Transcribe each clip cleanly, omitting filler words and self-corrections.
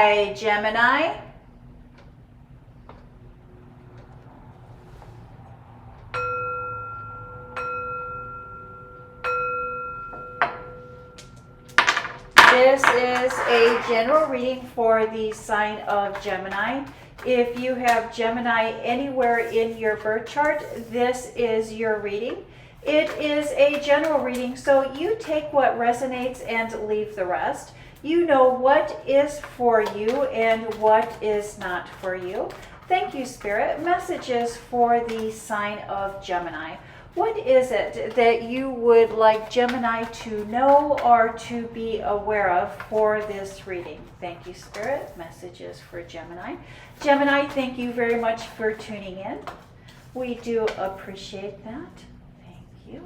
Hi, Gemini. This is a general reading for the sign of Gemini. If you have Gemini anywhere in your birth chart, this is your reading. It is a general reading, so you take what resonates and leave the rest. You know what is for you and what is not for you. Thank you, Spirit. Messages for the sign of Gemini. What is it that you would like Gemini to know or to be aware of for this reading? Thank you, Spirit. Messages for Gemini. Gemini, thank you very much for tuning in. We do appreciate that. Thank you.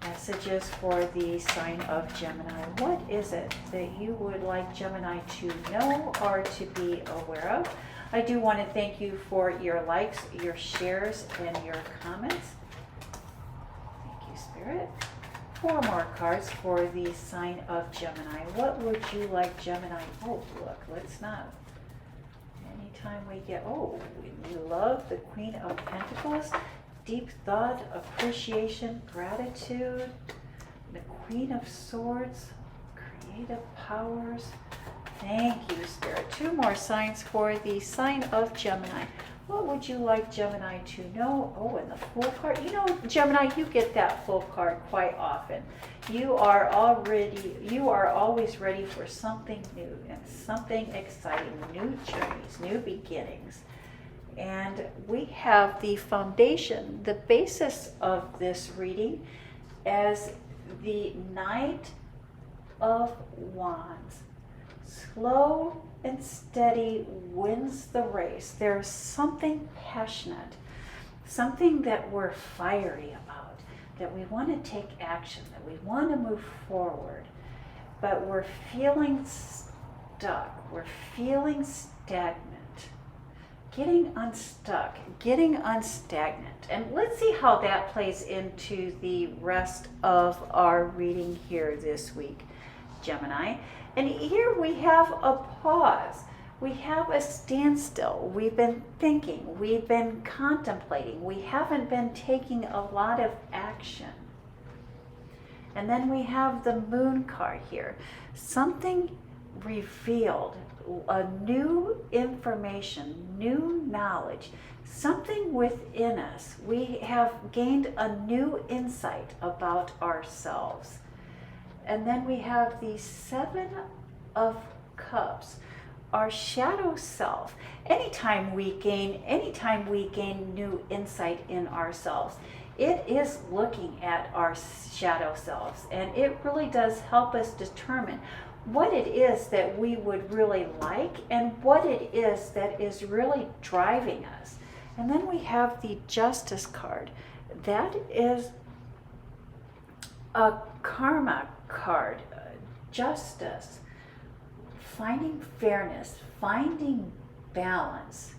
Messages for the sign of Gemini. What is it that you would like Gemini to know or to be aware of? I do want to thank you for your likes, your shares, and your comments. Thank you, Spirit. 4 more cards for the sign of Gemini. What would you like Gemini? Oh, look, let's not. Anytime we get, oh, we love the Queen of Pentacles. Deep thought, appreciation, gratitude. The Queen of Swords, creative powers. Thank you, Spirit. 2 more signs for the sign of Gemini. What would you like Gemini to know? Oh, and the Fool card. You know, Gemini, you get that Fool card quite often. You are always ready for something new and something exciting, new journeys, new beginnings. And we have the foundation, the basis of this reading as the Knight of Wands. Slow and steady wins the race. There's something passionate, something that we're fiery about, that we want to take action, that we want to move forward, but we're feeling stuck, we're feeling stagnant. Getting unstuck, getting unstagnant. And let's see how that plays into the rest of our reading here this week, Gemini. And here we have a pause. We have a standstill. We've been thinking, we've been contemplating. We haven't been taking a lot of action. And then we have the Moon card here. Something revealed, a new information, new knowledge, something within us. We have gained a new insight about ourselves. And then we have the 7 of Cups, our shadow self. Anytime we gain new insight in ourselves, it is looking at our shadow selves, and it really does help us determine what it is that we would really like and what it is that is really driving us. And then we have the Justice card. That is a karma card. Justice, finding fairness, finding balance.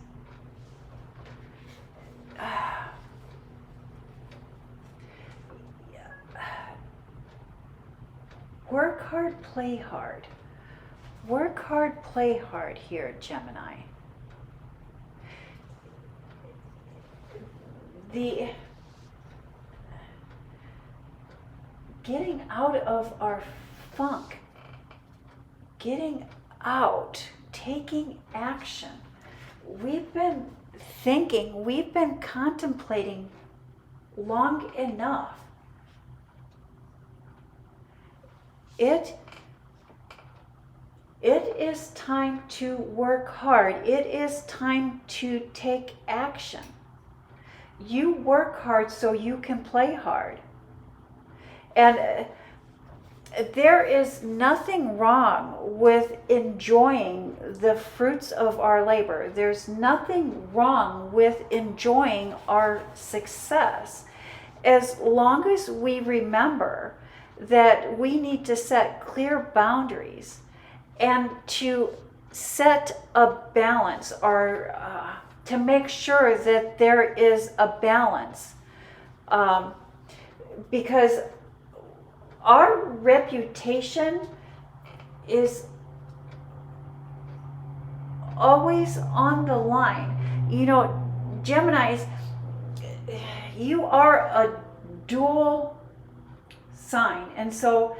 Work hard, play hard. Work hard, play hard here, Gemini. The getting out of our funk, getting out, taking action. We've been thinking, we've been contemplating long enough. It is time to work hard. It is time to take action. You work hard so you can play hard. And there is nothing wrong with enjoying the fruits of our labor. There's nothing wrong with enjoying our success, as long as we remember that we need to set clear boundaries and to set a balance, or to make sure that there is a balance, because our reputation is always on the line. You know, Geminis, you are a dual sign. And so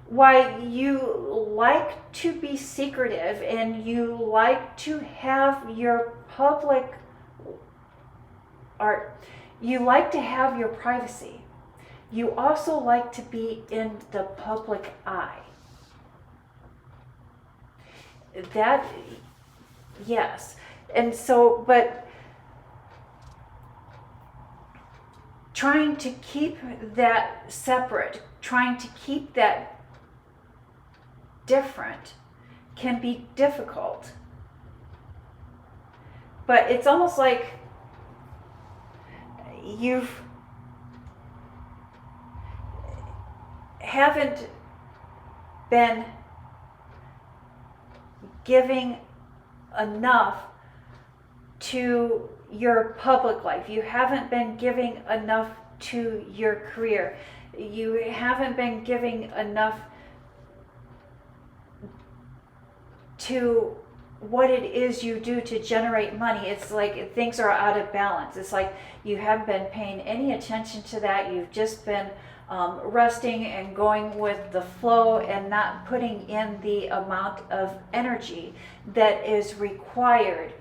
why you like to be secretive and you like to have your public art, you like to have your privacy. You also like to be in the public eye. That, yes. And so, but trying to keep that separate, trying to keep that different can be difficult. But it's almost like you haven't been giving enough to your public life. You haven't been giving enough to your career. You haven't been giving enough to what it is you do to generate money. It's like things are out of balance. It's like you haven't been paying any attention to that. You've just been resting and going with the flow and not putting in the amount of energy that is required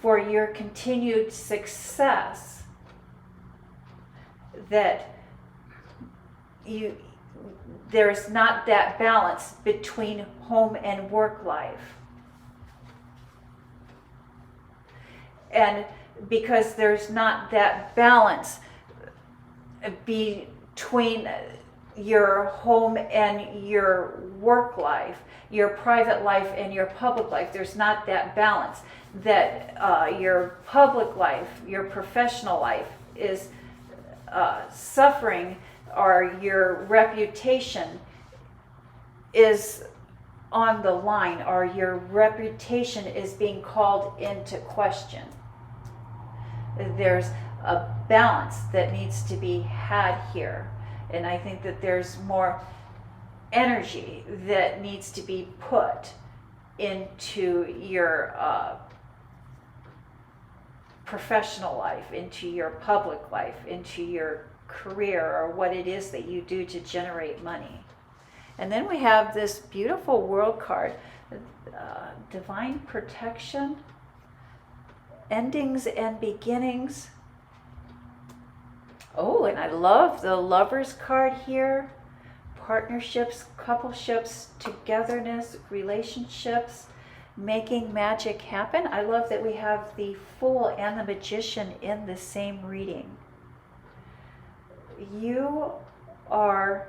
for your continued success. That there's not that balance between home and work life. And because there's not that balance between your home and your work life, your private life and your public life, there's not that balance, that your public life, your professional life is suffering, or your reputation is on the line, or your reputation is being called into question. There's a balance that needs to be had here. And I think that there's more energy that needs to be put into your professional life, into your public life, into your career, or what it is that you do to generate money. And then we have this beautiful world card, divine protection, endings and beginnings. Oh, and I love the Lovers card here. Partnerships, coupleships, togetherness, relationships, making magic happen. I love that we have the Fool and the Magician in the same reading. You are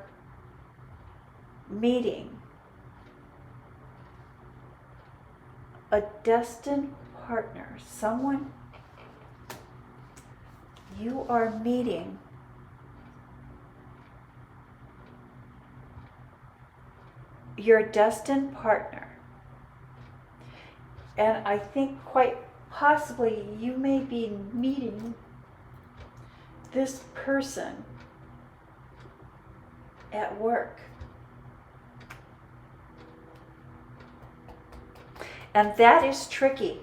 meeting a destined partner, someone you are meeting your destined partner. And I think quite possibly you may be meeting this person at work. And that is tricky.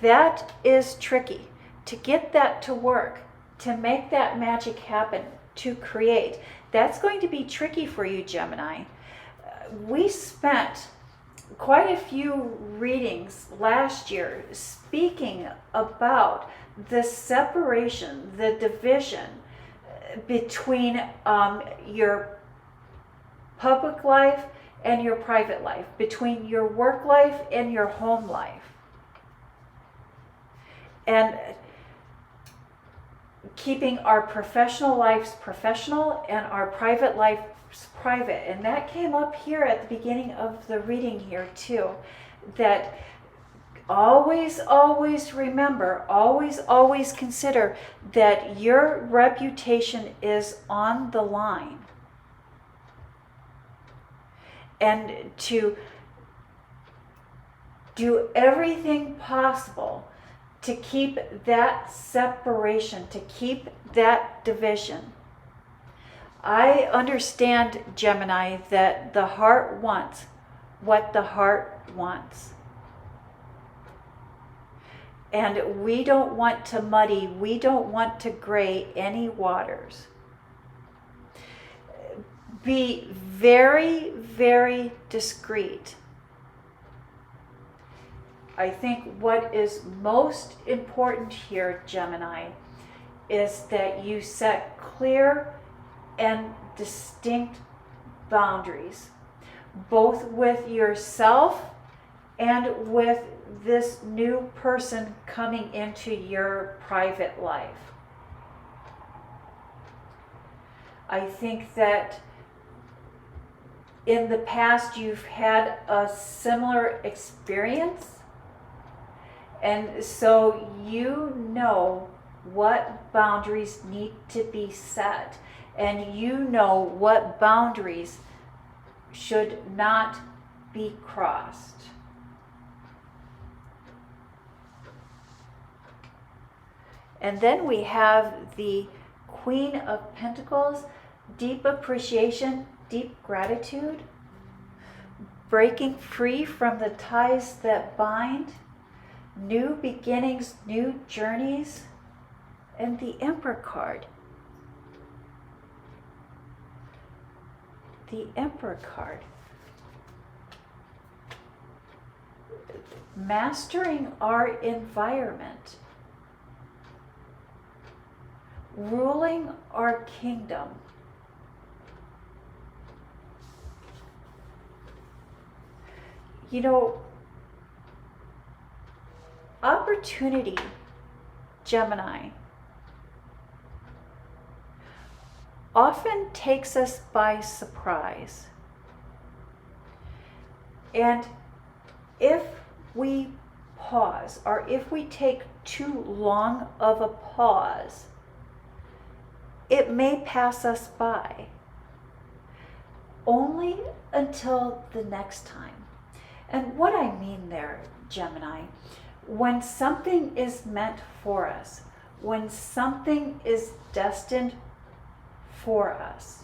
That is tricky. To get that to work, to make that magic happen, to create. That's going to be tricky for you, Gemini. We spent quite a few readings last year speaking about the separation, the division between your public life and your private life, between your work life and your home life. And keeping our professional lives professional and our private lives private. And that came up here at the beginning of the reading here too, that always remember, always consider that your reputation is on the line. And to do everything possible to keep that separation, to keep that division. I understand, Gemini, that the heart wants what the heart wants. And we don't want to muddy, we don't want to gray any waters. Be very, very discreet. I think what is most important here, Gemini, is that you set clear and distinct boundaries, both with yourself and with this new person coming into your private life. I think that in the past you've had a similar experience, and so you know what boundaries need to be set, and you know what boundaries should not be crossed. And then we have the Queen of Pentacles, deep appreciation, deep gratitude, breaking free from the ties that bind, new beginnings, new journeys, and the Emperor card. The Emperor card. Mastering our environment. Ruling our kingdom. You know, opportunity, Gemini, often takes us by surprise. And if we pause, or if we take too long of a pause, it may pass us by. Only until the next time. And what I mean there, Gemini, when something is meant for us, when something is destined for us,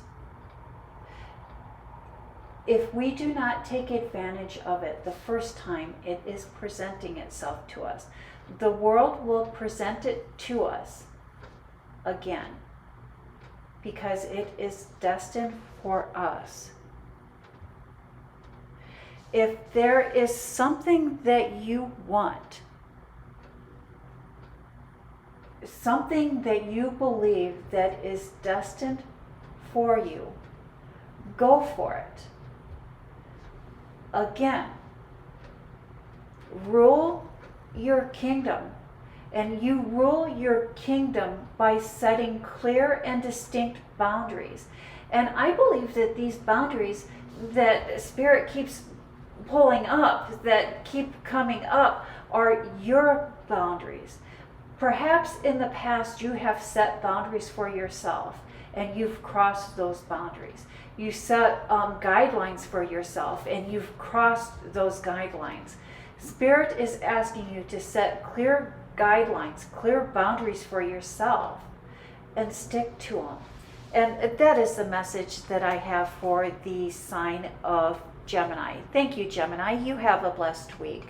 if we do not take advantage of it the first time it is presenting itself to us, the world will present it to us again, because it is destined for us. If there is something that you want, something that you believe that is destined for you, go for it. Again, rule your kingdom. And you rule your kingdom by setting clear and distinct boundaries. And I believe that these boundaries that Spirit keeps pulling up, that keep coming up, are your boundaries. Perhaps in the past you have set boundaries for yourself and you've crossed those boundaries. You set guidelines for yourself and you've crossed those guidelines. Spirit is asking you to set clear guidelines, clear boundaries for yourself, and stick to them. And that is the message that I have for the sign of Gemini. Thank you, Gemini. You have a blessed week.